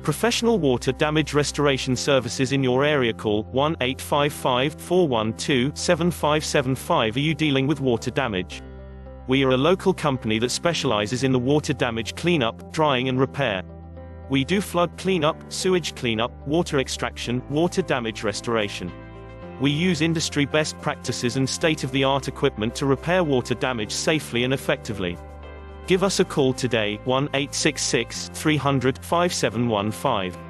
professional water damage restoration services in your area. Call 1-855-412-7575. Are you dealing with water damage? We are a local company that specializes in the water damage cleanup, drying and repair. We do flood cleanup, sewage cleanup, water extraction, water damage restoration. We use industry best practices and state-of-the-art equipment to repair water damage safely and effectively. Give us a call today, 1-866-300-5715.